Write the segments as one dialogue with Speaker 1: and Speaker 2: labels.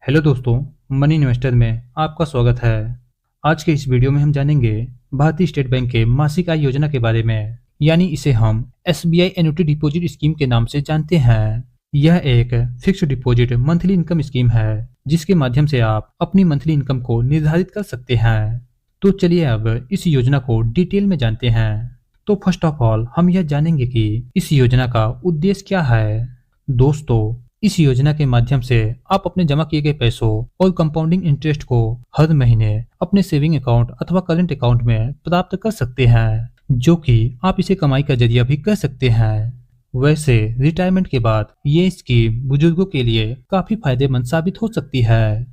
Speaker 1: Hello दोस्तों, money investor में आपका स्वागत है। आज के इस वीडियो में हम जानेंगे भारतीय स्टेट बैंक के मासिक आय योजना के बारे में, यानी इसे हम एसबीआई एन्युटी डिपॉजिट स्कीम के नाम से जानते हैं। यह एक fixed deposit monthly income scheme है, जिसके माध्यम से आप अपनी मंथली इनकम को निर्धारित कर सकते हैं। तो चलिए अब इस योजना को डिटेल में जानते हैं। तो फर्स्ट ऑफ ऑल हम यह जानेंगे कि इस योजना का उद्देश्य क्या है। दोस्तों, इस योजना के माध्यम से आप अपने जमा किए गए पैसों और कंपाउंडिंग इंटरेस्ट को हर महीने अपने सेविंग अकाउंट अथवा करंट अकाउंट में प्राप्त कर सकते हैं, जो कि आप इसे कमाई का जरिया भी कह सकते हैं। वैसे रिटायरमेंट के बाद ये स्कीम बुजुर्गों के लिए काफी फायदेमंद साबित हो सकती है।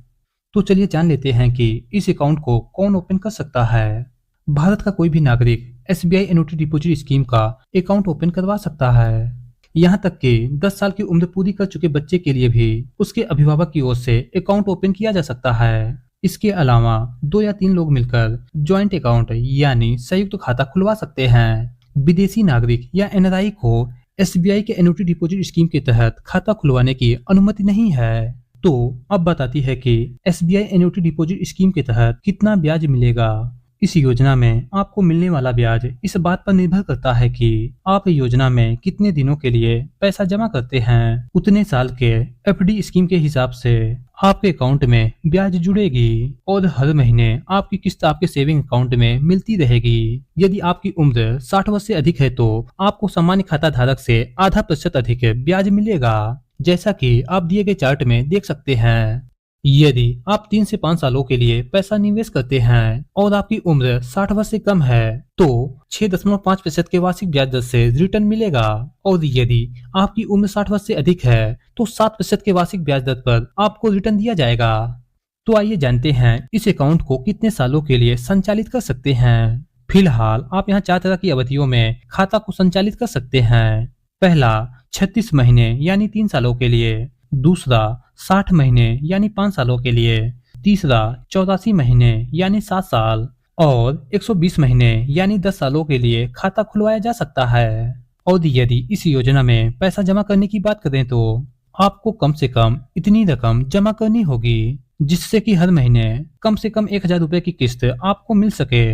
Speaker 1: तो चलिए जान लेते हैं कि इस अकाउंट को कौन ओपन कर सकता है। भारत का कोई भी नागरिक एसबीआई एन्युटी डिपॉजिट स्कीम का अकाउंट ओपन करवा सकता है। यहाँ तक कि 10 साल की उम्र पूरी कर चुके बच्चे के लिए भी उसके अभिभावक की ओर से अकाउंट ओपन किया जा सकता है। इसके अलावा 2 या 3 लोग मिलकर ज्वाइंट अकाउंट यानी संयुक्त खाता खुलवा सकते हैं। विदेशी नागरिक या एनआरआई को एसबीआई के एन्युटी डिपॉजिट स्कीम के तहत खाता खुलवाने की अनुमति नहीं है। तो अब बताती है कि एसबीआई एन्युटी डिपॉजिट स्कीम के तहत कितना ब्याज मिलेगा। इस योजना में आपको मिलने वाला ब्याज इस बात पर निर्भर करता है कि आप योजना में कितने दिनों के लिए पैसा जमा करते हैं। उतने साल के एफडी स्कीम के हिसाब से आपके अकाउंट में ब्याज जुड़ेगी और हर महीने आपकी किस्त आपके सेविंग अकाउंट में मिलती रहेगी। यदि आपकी उम्र 60 वर्ष से अधिक है तो आपको सामान्य खाता धारक से आधा प्रतिशत अधिक ब्याज मिलेगा, जैसा कि आप दिए गए चार्ट में देख सकते हैं। यदि आप 3 से 5 सालों के लिए पैसा निवेश करते हैं और आपकी उम्र 60 वर्ष से कम है तो 6.5% के वार्षिक ब्याज दर से रिटर्न मिलेगा, और यदि आपकी उम्र 60 वर्ष से अधिक है तो 7% के वार्षिक ब्याज दर पर आपको रिटर्न दिया जाएगा। तो आइए जानते हैं इस अकाउंट को कितने सालों के लिए संचालित कर सकते हैं। फिलहाल आप यहाँ 4 तरह की अवधियों में खाता को संचालित कर सकते हैं। पहला 36 महीने यानी 3 सालों के लिए, दूसरा 60 महीने यानी 5 सालों के लिए, तीसरा 84 महीने यानी 7 साल और 120 महीने यानी 10 सालों के लिए खाता खुलवाया जा सकता है। और यदि इस योजना में पैसा जमा करने की बात करें तो आपको कम से कम इतनी रकम जमा करनी होगी जिससे कि हर महीने कम से कम 1000 रुपए की किस्त आपको मिल सके,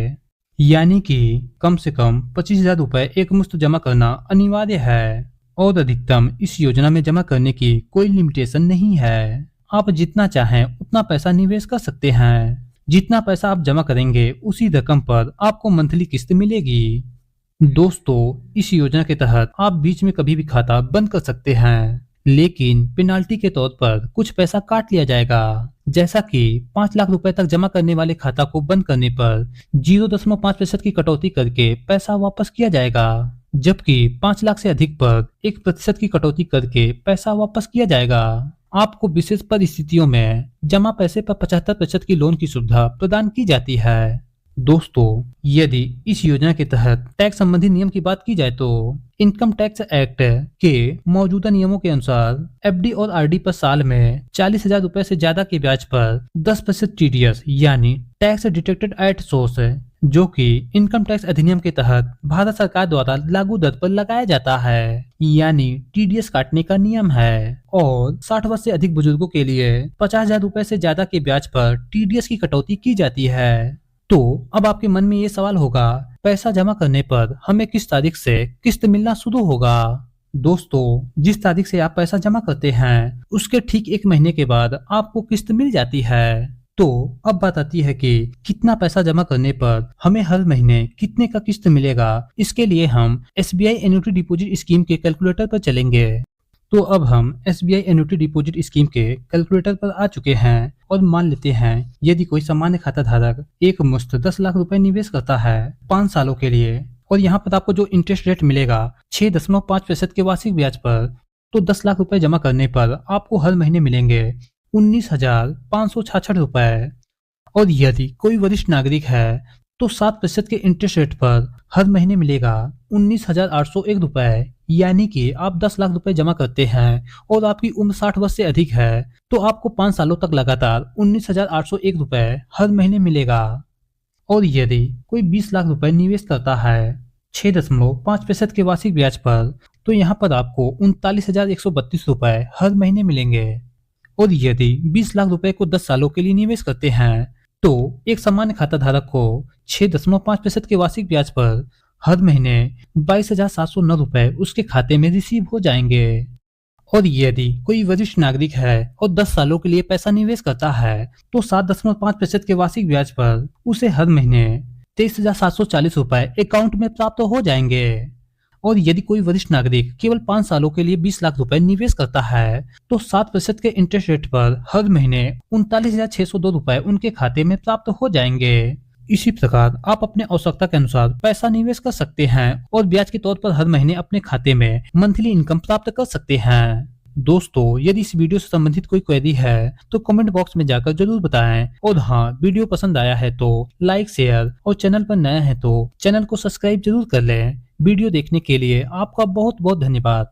Speaker 1: यानी कि कम से कम 25,000 रुपए एक मुश्त जमा करना अनिवार्य है। और अधिकतम इस योजना में जमा करने की कोई लिमिटेशन नहीं है। आप जितना चाहें उतना पैसा निवेश कर सकते हैं। जितना पैसा आप जमा करेंगे उसी रकम पर आपको मंथली किस्त मिलेगी। दोस्तों, इस योजना के तहत आप बीच में कभी भी खाता बंद कर सकते हैं, लेकिन पेनाल्टी के तौर पर कुछ पैसा काट लिया जाएगा। जैसा कि 5 लाख रुपए तक जमा करने वाले खाता को बंद करने पर 0.5% की कटौती करके पैसा वापस किया जाएगा, जबकि 5 लाख से अधिक पर 1% की कटौती करके पैसा वापस किया जाएगा। आपको विशेष परिस्थितियों में जमा पैसे पर 75% की लोन की सुविधा प्रदान की जाती है। दोस्तों, यदि इस योजना के तहत टैक्स संबंधी नियम की बात की जाए तो इनकम टैक्स एक्ट के मौजूदा नियमों के अनुसार एफडी और आरडी पर साल में 40,000 रुपए से ज्यादा के ब्याज पर 10% टीडीएस यानी टैक्स डिडक्टेड एट सोर्स, जो कि इनकम टैक्स अधिनियम के तहत भारत सरकार द्वारा लागू दर पर लगाया जाता है, यानी टीडीएस काटने का नियम है। और 60 वर्ष से अधिक बुजुर्गों के लिए 50,000 रुपए से ज्यादा के ब्याज पर टीडीएस की कटौती की जाती है। तो अब आपके मन में ये सवाल होगा, पैसा जमा करने पर हमें किस तारीख से किस्त मिलना शुरू होगा। दोस्तों, जिस तारीख से आप पैसा जमा करते हैं उसके ठीक 1 महीने के बाद आपको किस्त मिल जाती है। तो अब बात आती है कि कितना पैसा जमा करने पर हमें हर महीने कितने का किस्त मिलेगा। इसके लिए हम एसबीआई एन्युटी डिपॉजिट स्कीम के कैलकुलेटर पर चलेंगे। तो अब हम एसबीआई एन्युटी डिपॉजिट स्कीम के कैलकुलेटर पर आ चुके हैं और मान लेते हैं यदि कोई सामान्य खाता धारक एक मुश्त 10 लाख रुपए निवेश करता है 5 सालों के लिए, और यहाँ पर आपको जो इंटरेस्ट रेट मिलेगा 6.5% के वार्षिक ब्याज पर, तो 10 लाख रुपए जमा करने पर आपको हर महीने मिलेंगे 19,566 रुपए। और यदि कोई वरिष्ठ नागरिक है तो 7% के इंटरेस्ट रेट पर हर महीने मिलेगा 19,801 रुपए, यानी कि आप 10 लाख रुपए जमा करते हैं और आपकी उम्र 60 वर्ष से अधिक है तो आपको 5 सालों तक लगातार 19,801 रुपए हर महीने मिलेगा। और यदि कोई 20 लाख रुपए निवेश करता है 6.5% के वार्षिक ब्याज पर, तो यहाँ पर आपको 39,132 रुपए हर महीने मिलेंगे। और यदि 20 लाख रुपए को 10 सालों के लिए निवेश करते हैं तो एक सामान्य खाता धारक को 6.5% के वार्षिक ब्याज पर हर महीने 22,709 रुपए उसके खाते में रिसीव हो जाएंगे। और यदि कोई वरिष्ठ नागरिक है और 10 सालों के लिए पैसा निवेश करता है तो 7.5% के वार्षिक ब्याज पर उसे हर महीने 23,740 रुपए अकाउंट में प्राप्त हो जाएंगे। और यदि कोई वरिष्ठ नागरिक केवल 5 सालों के लिए 20 लाख रुपए निवेश करता है तो 7% के इंटरेस्ट रेट पर हर महीने 39,602 रुपए उनके खाते में प्राप्त हो जाएंगे। इसी प्रकार आप अपने आवश्यकता के अनुसार पैसा निवेश कर सकते हैं और ब्याज के तौर पर हर महीने अपने खाते में मंथली इनकम प्राप्त कर सकते हैं। दोस्तों, यदि इस वीडियो से संबंधित कोई क्वेरी है तो कमेंट बॉक्स में जाकर जरूर बताएं। और हाँ, वीडियो पसंद आया है तो लाइक, शेयर और चैनल पर नया है तो चैनल को सब्सक्राइब जरूर कर लें। वीडियो देखने के लिए आपका बहुत बहुत धन्यवाद।